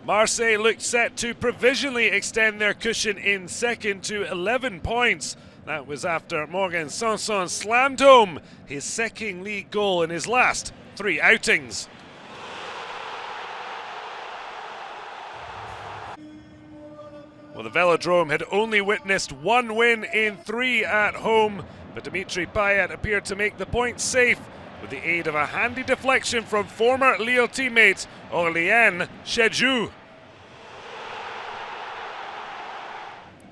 Marseille looked set to provisionally extend their cushion in second to 11 points. That was after Morgan Sanson slammed home his second league goal in his last 3 outings. Well, the Velodrome had only witnessed 1 win in 3 at home, but Dimitri PAYET appeared to make the point safe with the aid of a handy deflection from former Lille teammate Serhou.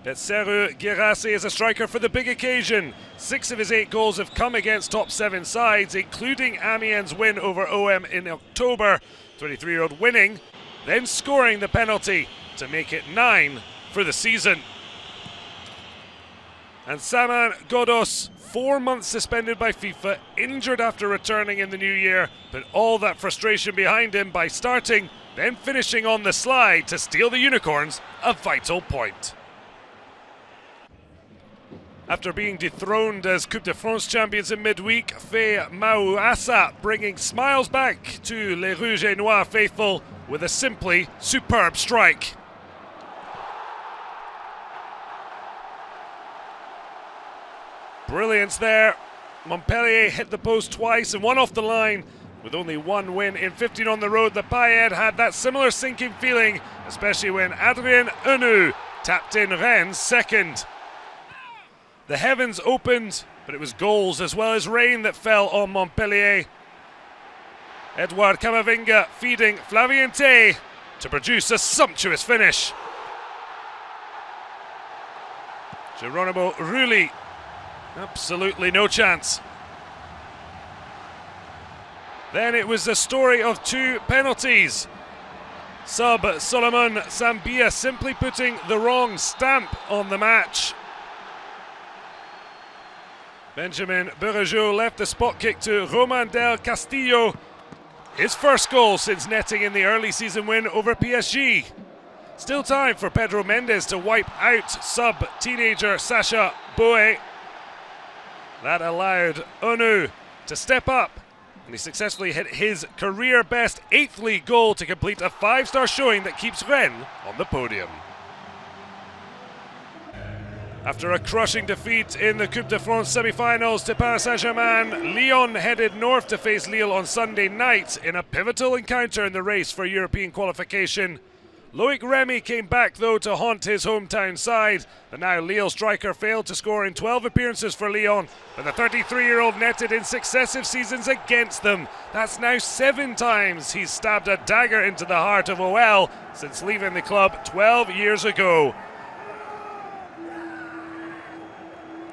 But Serhou GUIRASSY is a striker for the big occasion. 6 of his 8 goals have come against top 7 sides, including Amiens' win over OM in October. 23-year-old winning, then scoring the penalty to make it 9 for the season. And Saman 4 months suspended by FIFA, injured after returning in the new year, but all that frustration behind him by starting, then finishing on the slide to steal the Unicorns a vital point. After being dethroned as Coupe de France champions in midweek, Faye Mauassa bringing smiles back to Les Rouges et Noirs faithful with a simply superb strike. Brilliance there. Montpellier hit the post twice and 1 off the line. With only 1 win in 15 on the road, the PAYET had that similar sinking feeling, especially when Adrien Hérault tapped in Rennes' second. The heavens opened, but it was goals as well as rain that fell on Montpellier. Edouard Camavinga feeding Flavien Tay to produce a sumptuous finish. Geronimo Rulli, absolutely no chance. Then it was the story of 2 penalties. Sub Solomon Sambia simply putting the wrong stamp on the match. Benjamin Bergeau left the spot kick to Roman del Castillo. His first goal since netting in the early season win over PSG. Still time for Pedro Mendes to wipe out sub-teenager Sacha Boey. That allowed Onu to step up, and he successfully hit his career best 8th league goal to complete a 5-star showing that keeps Rennes on the podium. After a crushing defeat in the Coupe de France semi-finals to Paris Saint-Germain, Lyon headed north to face Lille on Sunday night in a pivotal encounter in the race for European qualification. Loic Remy came back though to haunt his hometown side. The now Lille striker failed to score in 12 appearances for Lyon, but the 33-year-old netted in successive seasons against them. That's now 7 times he's stabbed a dagger into the heart of OL since leaving the club 12 years ago.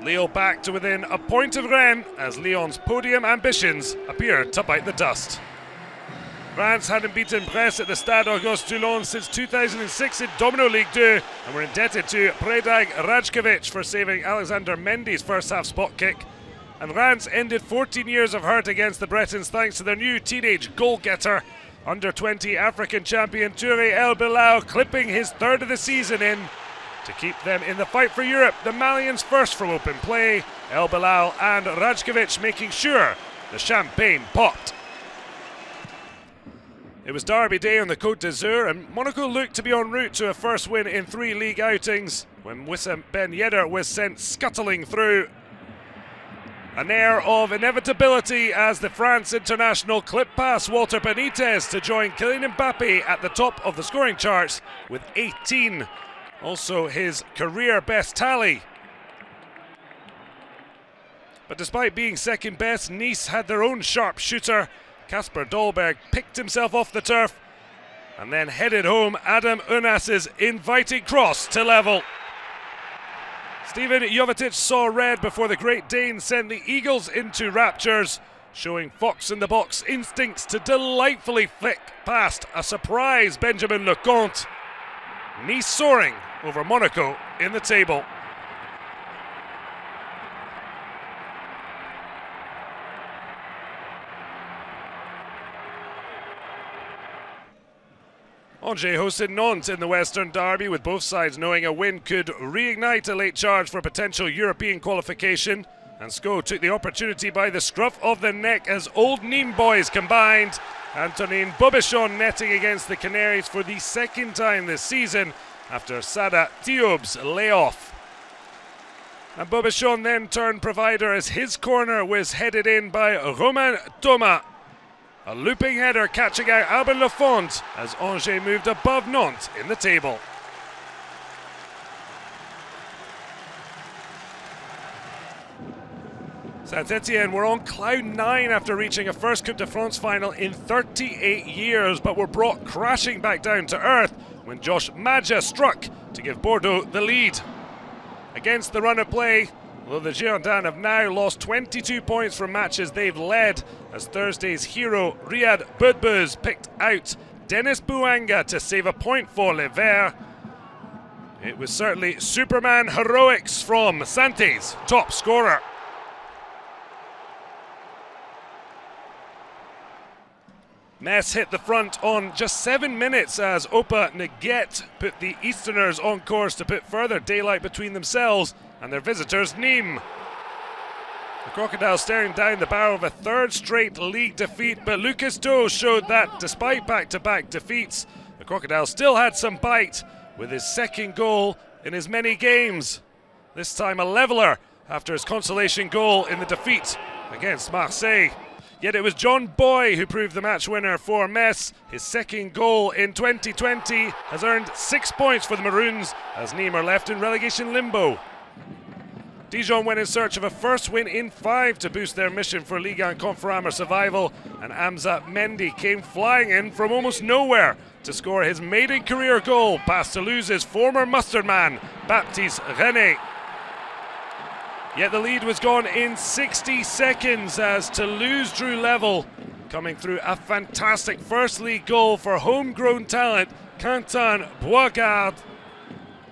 Lille back to within a point of Rennes as Lyon's podium ambitions appear to bite the dust. France hadn't beaten Brest at the Stade Auguste-Toulon since 2006 in Domino Ligue 2 and were indebted to Predrag Rajkovic for saving Alexander Mendy's first half spot kick. And Reims ended 14 years of hurt against the Bretons thanks to their new teenage goal-getter. Under-20 African champion Touré El Bilal clipping his 3rd of the season in to keep them in the fight for Europe. The Malians first from open play, El Bilal and Rajkovic making sure the champagne popped. It was Derby Day on the Côte d'Azur, and Monaco looked to be en route to a first win in 3 league outings when Wissam Ben Yedder was sent scuttling through. An air of inevitability as the France international clipped past Walter Benitez to join Kylian Mbappe at the top of the scoring charts with 18. Also his career best tally. But despite being second best, Nice had their own sharp shooter. Kasper Dolberg picked himself off the turf and then headed home Adam Unas's inviting cross to level. Steven Jovetic saw red before the Great Dane sent the Eagles into raptures, showing Fox in the box instincts to delightfully flick past a surprise Benjamin Lecomte. Nice soaring over Monaco in the table. Angers hosted Nantes in the Western Derby, with both sides knowing a win could reignite a late charge for potential European qualification. And SCO took the opportunity by the scruff of the neck as old Nîmes boys combined Antonin Bobichon netting against the Canaries for the second time this season after Sada Diob's layoff. And Bobichon then turned provider as his corner was headed in by Romain Thomas. A looping header catching out Albert Lafont as Angers moved above Nantes in the table. Saint-Etienne were on cloud 9 after reaching a first Coupe de France final in 38 years, but were brought crashing back down to earth when Josh Maja struck to give Bordeaux the lead. Against the run of play, although the Girondins have now lost 22 points from matches they've led, as Thursday's hero Riyad Boudbouz picked out Denis Bouanga to save a point for Les Verts. It was certainly Superman heroics from Santé's top scorer. Metz hit the front on just 7 minutes as Opa Neguet put the Easterners on course to put further daylight between themselves and their visitors Nîmes. The Crocodiles staring down the barrel of a third straight league defeat, but Lucas Doe showed that despite back-to-back defeats, the Crocodiles still had some bite with his second goal in as many games. This time a leveller after his consolation goal in the defeat against Marseille. Yet it was John Boy who proved the match winner for Metz. His second goal in 2020 has earned 6 points for the Maroons as Nîmes are left in relegation limbo. Dijon went in search of a first win in 5 to boost their mission for Ligue and Conforama survival, and Hamza Mendy came flying in from almost nowhere to score his maiden career goal past Toulouse's former mustard man, Baptiste Rennais. Yet the lead was gone in 60 seconds as Toulouse drew level, coming through a fantastic first league goal for homegrown talent Quentin Boisgarde,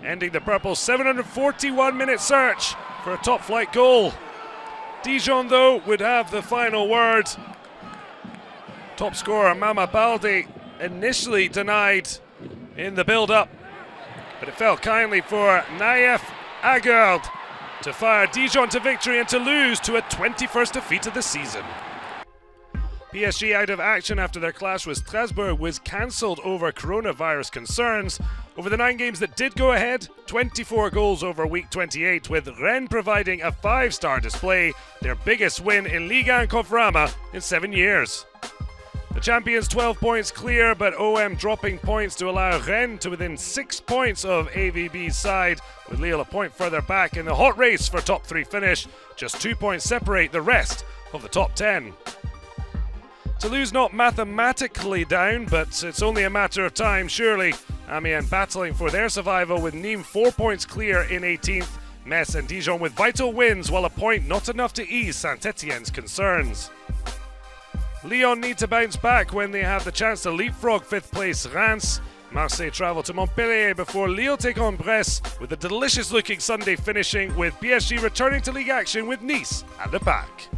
ending the Purple's 741-minute search for a top-flight goal. Dijon, though, would have the final word. Top scorer Mama Balde initially denied in the build-up, but it fell kindly for Naïef Aguerd to fire Dijon to victory and Toulouse to a 21st defeat of the season. PSG out of action after their clash with Strasbourg was cancelled over coronavirus concerns. Over the 9 games that did go ahead, 24 goals over week 28, with Rennes providing a 5-star display, their biggest win in Ligue and Conforama in 7 years. The champions 12 points clear, but OM dropping points to allow Rennes to within 6 points of AVB's side, with Lille a point further back in the hot race for top 3 finish. Just 2 points separate the rest of the top 10. Toulouse not mathematically down, but it's only a matter of time, surely. Amiens battling for their survival with Nîmes 4 points clear in 18th. Metz and Dijon with vital wins, while a point not enough to ease Saint-Etienne's concerns. Lyon need to bounce back when they have the chance to leapfrog 5th place Reims. Marseille travel to Montpellier before Lille take on Brest, with a delicious looking Sunday finishing with PSG returning to league action with Nice at the back.